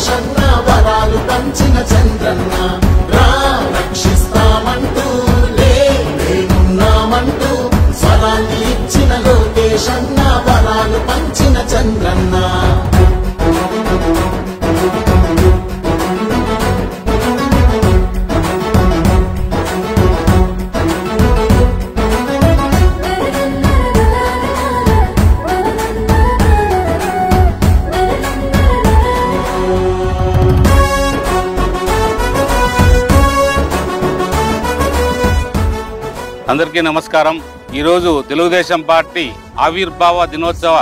లోకేశన్న వరాలు పంచిన చంద్రన్న రా రక్షిస్తామంటూ లేనున్నామంటూ స్వరాన్ని ఇచ్చిన లోకేశన్న వరాలు పంచిన చంద్రన్న అందరికీ నమస్కారం। ఈరోజు తెలుగుదేశం పార్టీ ఆవిర్భావ దినోత్సవ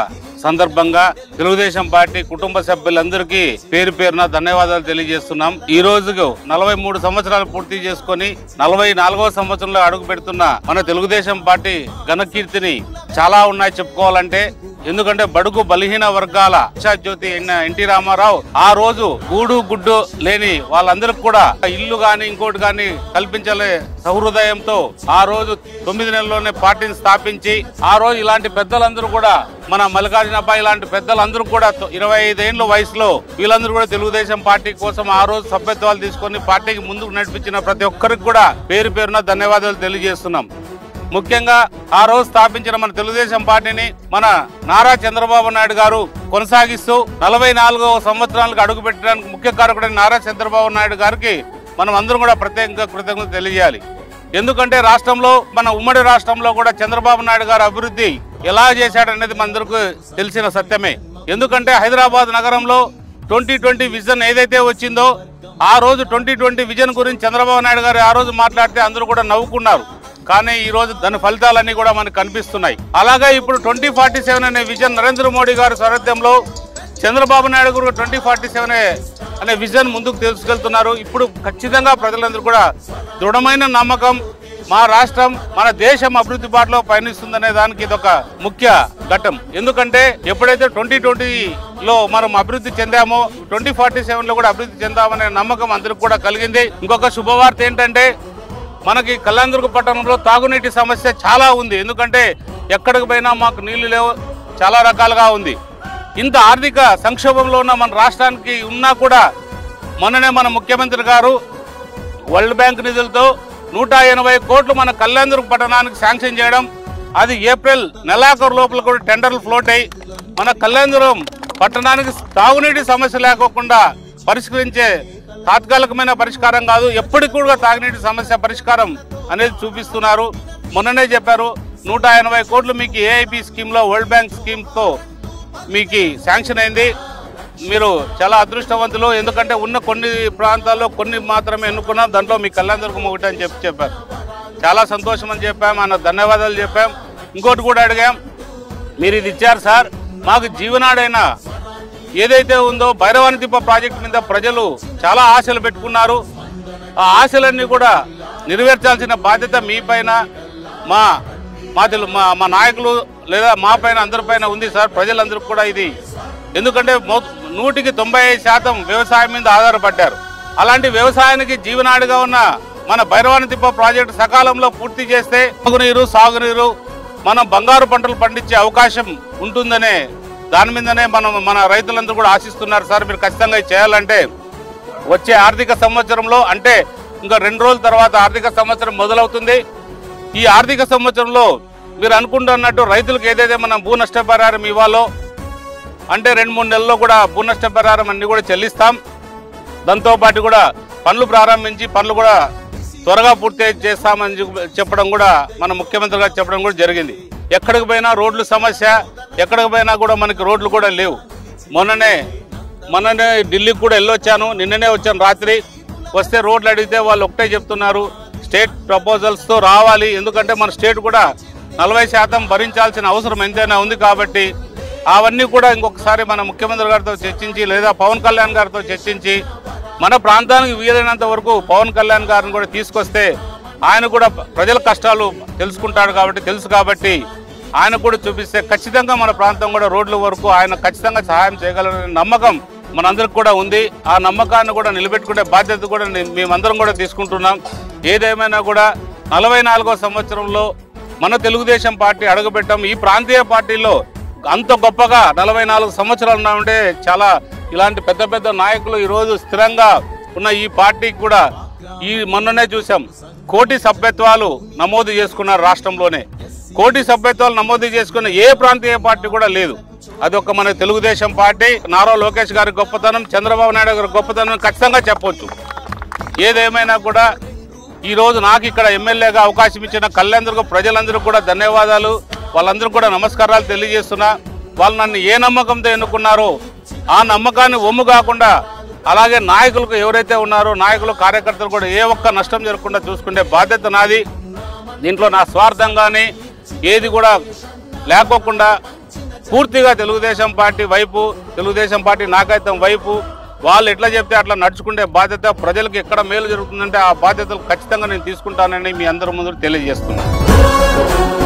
సందర్భంగా తెలుగుదేశం పార్టీ కుటుంబ సభ్యులందరికీ పేరు పేరున ధన్యవాదాలు తెలియజేస్తున్నాం। ఈ రోజుకు 43 సంవత్సరాలు పూర్తి చేసుకొని 44వ సంవత్సరంలో అడుగు పెడుతున్న మన తెలుగుదేశం పార్టీ ఘనకీర్తిని చాలా ఉన్నాయి చెప్పుకోవాలంటే। ఎందుకంటే బడుగు బలహీన వర్గాల జ్యోతి ఎన్టీ రామారావు ఆ రోజు గూడు గుడ్డు లేని వాళ్ళందరికి కూడా ఇల్లు గాని ఇంకోటి గాని కల్పించాలే సహృదయంతో ఆ రోజు 9 నెలల్లోనే పార్టీని స్థాపించి ఆ రోజు ఇలాంటి పెద్దలందరూ కూడా మన మల్లికార్జున అబ్బాయి ఇలాంటి పెద్దలందరూ కూడా 25 ఏళ్ల వయసులో వీళ్ళందరూ కూడా తెలుగుదేశం పార్టీ కోసం ఆ రోజు సభ్యత్వాలు తీసుకొని పార్టీకి ముందుకు నడిపించిన ప్రతి ఒక్కరికి కూడా పేరు పేరున ధన్యవాదాలు తెలియజేస్తున్నాం। ముఖ్యంగా ఆ రోజు స్థాపించిన మన తెలుగుదేశం పార్టీని మన నారా చంద్రబాబు నాయుడు గారు కొనసాగిస్తూ 44వ సంవత్సరాలకు అడుగు పెట్టడానికి ముఖ్య కారకుడైన నారా చంద్రబాబు నాయుడు గారికి మనం అందరం కూడా ప్రత్యేకంగా కృతజ్ఞత తెలియజేయాలి। ఎందుకంటే రాష్ట్రంలో మన ఉమ్మడి రాష్ట్రంలో కూడా చంద్రబాబు నాయుడు గారు అభివృద్ధి ఎలా చేశాడనేది మనందరికీ తెలిసిన సత్యమే। ఎందుకంటే హైదరాబాద్ నగరంలో 2020 విజన్ ఏదైతే వచ్చిందో ఆ రోజు 2020 విజన్ గురించి చంద్రబాబు నాయుడు గారు ఆ రోజు మాట్లాడితే అందరూ కూడా నవ్వుకున్నారు। కానీ ఈ రోజు దాని ఫలితాలన్నీ కూడా మనకు కనిపిస్తున్నాయి। అలాగే ఇప్పుడు 2047 అనే విజన్ నరేంద్ర మోడీ గారి సారథ్యంలో చంద్రబాబు నాయుడు గారు 2047 అనే విజన్ ముందుకు తీసుకెళ్తున్నారు। ఇప్పుడు ఖచ్చితంగా ప్రజలందరూ కూడా దృఢమైన నమ్మకం మా రాష్ట్రం మన దేశం అభివృద్ధి బాటలో పయనిస్తుందనే దానికి ఇదొక ముఖ్య ఘట్టం। ఎందుకంటే ఎప్పుడైతే 2020లో మనం అభివృద్ధి చెందామో 2047లో కూడా అభివృద్ధి చెందామనే నమ్మకం అందరికి కూడా కలిగింది। ఇంకొక శుభవార్త ఏంటంటే మనకి కళ్యాణదుర్గ పట్టణంలో తాగునీటి సమస్య చాలా ఉంది। ఎందుకంటే ఎక్కడికి పోయినా మాకు నీళ్లు లేవు, చాలా రకాలుగా ఉంది। ఇంత ఆర్థిక సంక్షోభంలో ఉన్న మన రాష్ట్రానికి ఉన్నా కూడా మొన్ననే మన ముఖ్యమంత్రి గారు వరల్డ్ బ్యాంక్ నిధులతో 180 కోట్లు మన కళ్యాణదుర్గ పట్టణానికి శాంక్షన్ చేయడం, అది ఏప్రిల్ నెలాఖరు లోపల కూడా టెండర్లు ఫ్లోట్ అయ్యి మన కళ్యాణదుర్గం పట్టణానికి తాగునీటి సమస్య లేకోకుండా పరిష్కరించే తాత్కాలికమైన పరిష్కారం కాదు, ఎప్పటికి కూడా తాగునీటి సమస్య పరిష్కారం అనేది చూపిస్తున్నారు। మొన్ననే చెప్పారు 180 కోట్లు మీకు ఏఐపి స్కీమ్లో వరల్డ్ బ్యాంక్ స్కీమ్తో మీకు శాంక్షన్ అయింది। మీరు చాలా అదృష్టవంతులు, ఎందుకంటే ఉన్న కొన్ని ప్రాంతాల్లో కొన్ని మాత్రమే ఎన్నుకున్నాం, దాంట్లో మీ కళ్యాణదుర్గం ఒకటి అని చెప్పారు। చాలా సంతోషం అని చెప్పాం, అన్న ధన్యవాదాలు చెప్పాం। ఇంకోటి కూడా అడిగాం, మీరు ఇది ఇచ్చారు సార్, మాకు జీవనాడైన ఏదైతే ఉందో భైరవానితిప్ప ప్రాజెక్టు మీద ప్రజలు చాలా ఆశలు పెట్టుకున్నారు। ఆ ఆశలన్నీ కూడా నెరవేర్చాల్సిన బాధ్యత మీ పైన మా నాయకులు లేదా మా పైన అందరిపైన ఉంది సార్, ప్రజలందరికీ కూడా ఇది। ఎందుకంటే 100% వ్యవసాయం మీద ఆధారపడ్డారు। అలాంటి వ్యవసాయానికి జీవనాడిగా ఉన్న మన భైరవానితిప్ప ప్రాజెక్టు సకాలంలో పూర్తి చేస్తే సాగునీరు మనం బంగారు పంటలు పండించే అవకాశం ఉంటుందనే దాని మీదనే మన రైతులందరూ కూడా ఆశిస్తున్నారు సార్। మీరు ఖచ్చితంగా చేయాలంటే వచ్చే ఆర్థిక సంవత్సరంలో, అంటే ఇంకా 2 రోజుల తర్వాత ఆర్థిక సంవత్సరం మొదలవుతుంది। ఈ ఆర్థిక సంవత్సరంలో మీరు అనుకుంటున్నట్టు రైతులకు ఏదైతే మనం భూ నష్టపరిహారం ఇవ్వాలో అంటే 2-3 నెలల్లో కూడా భూ నష్టపరిహారం అన్ని కూడా చెల్లిస్తాం। దాంతోపాటు కూడా పనులు ప్రారంభించి పనులు కూడా త్వరగా పూర్తి చేస్తామని చెప్పడం కూడా మన ముఖ్యమంత్రి గారు చెప్పడం కూడా జరిగింది। ఎక్కడికి పోయినా రోడ్లు సమస్య, ఎక్కడికి పోయినా కూడా మనకి రోడ్లు కూడా లేవు। మొన్ననే ఢిల్లీకి కూడా వెళ్ళొచ్చాను, నిన్ననే వచ్చాను రాత్రి। వస్తే రోడ్లు అడిగితే వాళ్ళు ఒకటే చెప్తున్నారు, స్టేట్ ప్రపోజల్స్తో రావాలి, ఎందుకంటే మన స్టేట్ కూడా 40% భరించాల్సిన అవసరం ఎంతైనా ఉంది కాబట్టి అవన్నీ కూడా ఇంకొకసారి మన ముఖ్యమంత్రి గారితో చర్చించి లేదా పవన్ కళ్యాణ్ గారితో చర్చించి మన ప్రాంతానికి వీలైనంత వరకు పవన్ కళ్యాణ్ గారిని కూడా తీసుకొస్తే ఆయన కూడా ప్రజల కష్టాలు తెలుసు కాబట్టి ఆయన కూడా చూపిస్తే ఖచ్చితంగా మన ప్రాంతం కూడా రోడ్ల వరకు ఆయన ఖచ్చితంగా సహాయం చేయగలరనే నమ్మకం మనందరికి కూడా ఉంది। ఆ నమ్మకాన్ని కూడా నిలబెట్టుకునే బాధ్యత కూడా మేమందరం కూడా తీసుకుంటున్నాం। ఏదేమైనా కూడా 44వ సంవత్సరంలో మన తెలుగుదేశం పార్టీ అడుగుపెట్టాం। ఈ ప్రాంతీయ పార్టీలో అంత గొప్పగా 44 సంవత్సరాలు ఉన్నామంటే చాలా ఇలాంటి పెద్ద పెద్ద నాయకులు ఈరోజు స్థిరంగా ఉన్న ఈ పార్టీకి కూడా ఈ మొన్ననే చూసాం కోటి సభ్యత్వాలు నమోదు చేసుకున్నారు రాష్ట్రంలోనే. కోటి సభ్యత్వాలు నమోదు చేసుకున్న ఏ ప్రాంతీయ పార్టీ కూడా లేదు. అది ఒక మన తెలుగుదేశం పార్టీ. నారా లోకేష్ గారి గొప్పతనం, చంద్రబాబు నాయుడు గారి గొప్పతనం ఖచ్చితంగా చెప్పొచ్చు. ఏదేమైనా కూడా ఈరోజు నాకు ఇక్కడ ఎమ్మెల్యేగా అవకాశం ఇచ్చిన కళ్యాణదుర్గ ప్రజలందరూ కూడా ధన్యవాదాలు, వాళ్ళందరూ కూడా నమస్కారాలు తెలియజేస్తున్నా. వాళ్ళు నన్ను ఏ నమ్మకంతో ఎన్నుకున్నారో ఆ నమ్మకాన్ని ఒమ్ము కాకుండా, అలాగే నాయకులకు ఎవరైతే ఉన్నారో నాయకులు కార్యకర్తలు కూడా ఏ ఒక్క నష్టం జరగకుండా చూసుకునే బాధ్యత నాది. దీంట్లో నా స్వార్థంగానే ఏది కూడా లేకోకుండా పూర్తిగా తెలుగుదేశం పార్టీ వైపు, తెలుగుదేశం పార్టీ నాయకత్వం వైపు వాళ్ళు ఎట్లా చెప్తే అట్లా నడుచుకునే బాధ్యత, ప్రజలకు ఎక్కడ మేలు జరుగుతుందంటే ఆ బాధ్యతలు ఖచ్చితంగా నేను తీసుకుంటానని మీ అందరి ముందు తెలియజేస్తున్నాను.